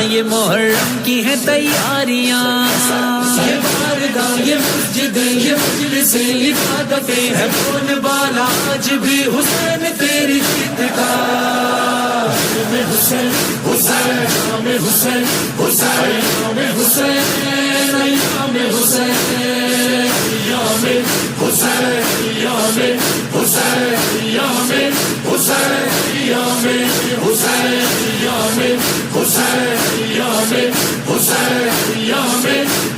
یہ محرم کی ہے تیاریاں، یہ بارگاہ، یہ مسجد، یہ مجلس عبادت ہے کون بالا آج بھی حسین تیری جیت کا۔ حسین حسین نام حسین حسین نام حسین نام حسین یام حسین یام حسین یام حسین یام حسین یام حسین یام حسین یام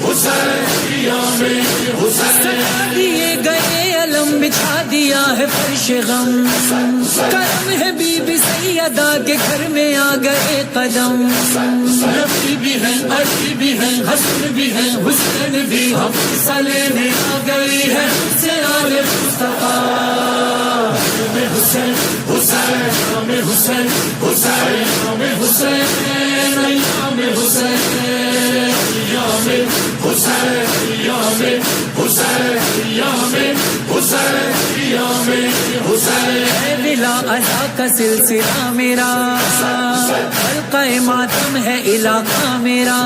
حسین یام حسین دیے گئے علم بچھا دیا ہے فرش غم، کرم ہے بی بی سیدہ کے گھر میں آ گئے قدم، نبی بھی ہیں علی بھی ہیں حسن بھی ہیں حسین بھی ہم حصہ لینے آ گئی ہے سے آل مصطفیٰ۔ حسین حسین نام حسین حسین نام حسین نام حسین یام حسین یام حسین یام حسین یام حسین بلا ادا کا سلسلہ میرا، حلقہ ماتم ہے علاقہ میرا،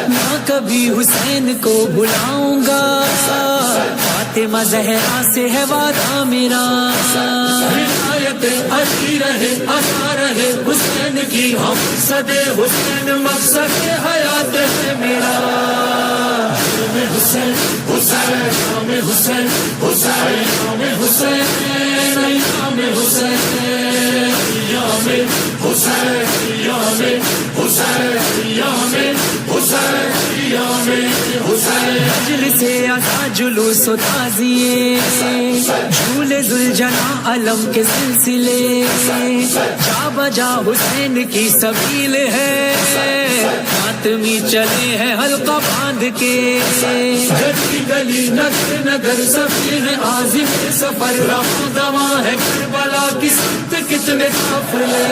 نہ کبھی حسین کو بلاؤں گا، فاطمہ زہرا سے ہے وعدہ میرا، ہدایت آتی رہے آتا رہے حسین کی ہم صدے حسین مقصد حیات ہے میرا۔ حسین حسین نام حسین حسین نام حسین نام حسین یام حسین یام حسین یام حسین یام حسین مجلس عطا جلوس و تعزیے جھولے ذوالجنا علم کے سلسلے، جا بجا حسین کی سبیل ہے، ماتمی چلے ہیں حلقہ باندھ کے، گلی گلی نگر نگر سبھی ہے عازم سفر، رفع دواں ہے کربلا کی سمت کتنے قافلے۔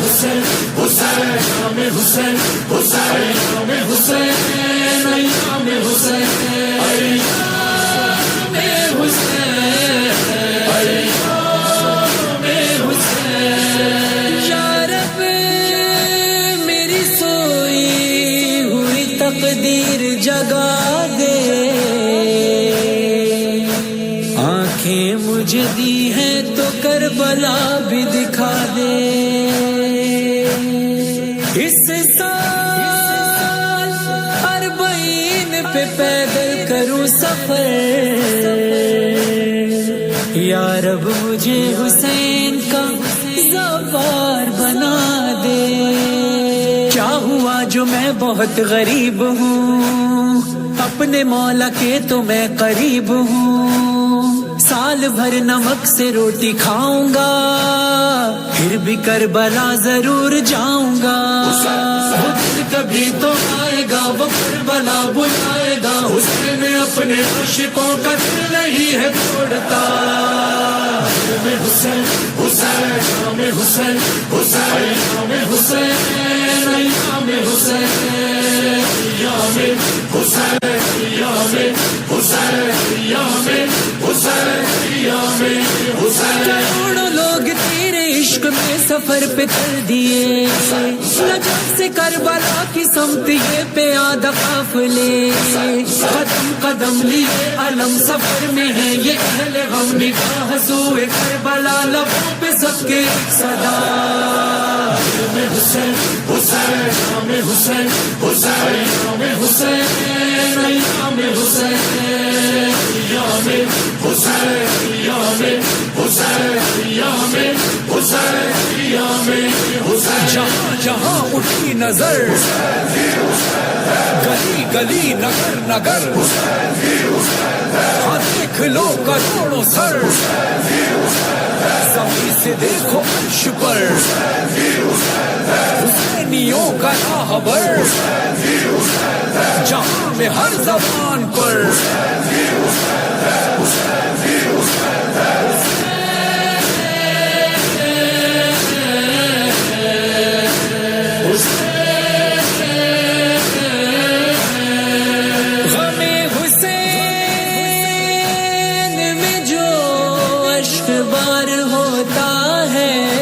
حسین حسین نام حسین حسین نام حسین نام حسین ایام حسین یا رب میری سوئی ہوئی تقدیر جگا دے، آنکھیں مجھے دی ہیں تو کربلا بھی دکھا دے، اس سال 40 پہ پیدل کروں سفر، یا رب مجھے حسین کا زوار بنا دے۔ کیا ہوا جو میں بہت غریب ہوں، اپنے مولا کے تو میں قریب ہوں، سال بھر نمک سے روٹی کھاؤں گا، پھر بھی کربلا ضرور جاؤں گا، کبھی تو آئے گا وہ کربلا بلائے گا، حسین اپنے عاشقوں کا دل نہیں ہے توڑتا۔ حسین حسین نام حسین حسین نام حسین نام حسین یام حسین یام حسین یام حسین یام حسین کروڑوں لوگ تیرے عشق میں سفر پہ چل دیے، نجف سے کربلا کی سمت یہ پیادہ قافلے، قدم قدم لیے علم سفر میں ہے یہ اہل غم، نگاہ سوئے کربلا لبوں پہ سب کے صدا۔ حسین حسین نام حسین حسین نام حسین نام حسین یام حسین یام حسین یام حسین یام حسین جہاں جہاں اٹھی نظر، گلی گلی نگر نگر، ہاں دیکھ لو کروڑوں سر، زمین سے دیکھو عرش پر حسینیوں کا راہبر، جہاں میں ہر زبان پر بار ہوتا ہے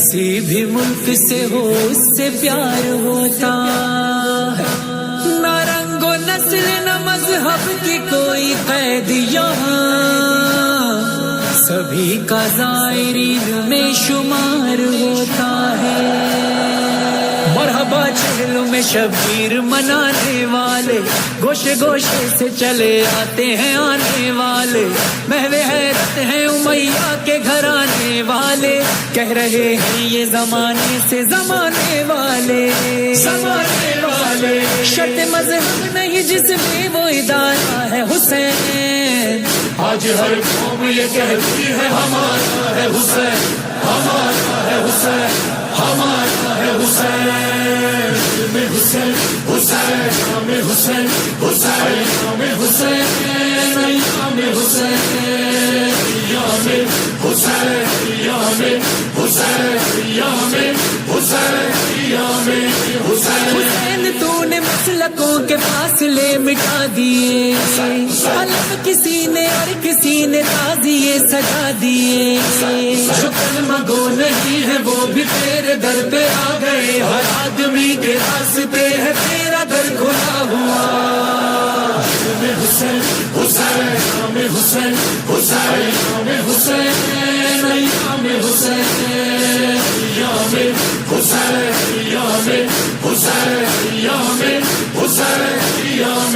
کسی بھی ملک سے ہو اس سے پیار ہوتا ہے، نہ رنگ و نسل نہ مذہب کی کوئی قید یہاں، سبھی کا زائرین میں شمار ہوتا ہے۔ مرحبا چہلوں میں شبیر منانے والے، گوشے گوشے سے چلے آتے ہیں آنے والے، محو حیرت ہیں امیہ کے گھرانے والے، کہہ رہے ہیں یہ زمانے سے زمانے والے، زمانے والے۔ شرط مذہب نہیں جس میں وہ ادارہ ہے حسین، آج ہر قوم یہ کہتی ہے ہمارا ہے حسین، ہمارا ہے حسین، ہمارا ہے حسین، میں حسین، حسین، نام حسین، حسین، نام حسین، نام حسین، یام حسین، یام حسین، یام حسین، یام حسین۔ حسین تو نے مسلکوں کے فاصلے مٹا دیے، علم کسی نے اور کسی نے تازیے سجا دیے، جو کلمہ گو نہیں ہے وہ بھی تیرے در پہ آ گئے، ہر آدمی کے راستے ہے تیرا در کھلا ہوا۔ میں حسین، حسین، نام حسین، حسین، نام حسین، نام حسین، یام حسین، یام حسین، یام حسین، یام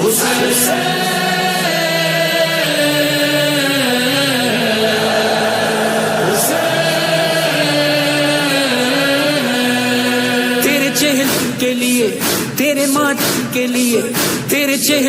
حسین۔ تیرے چہل کے لیے، تیرے ماتم کے لیے، تیرے چہل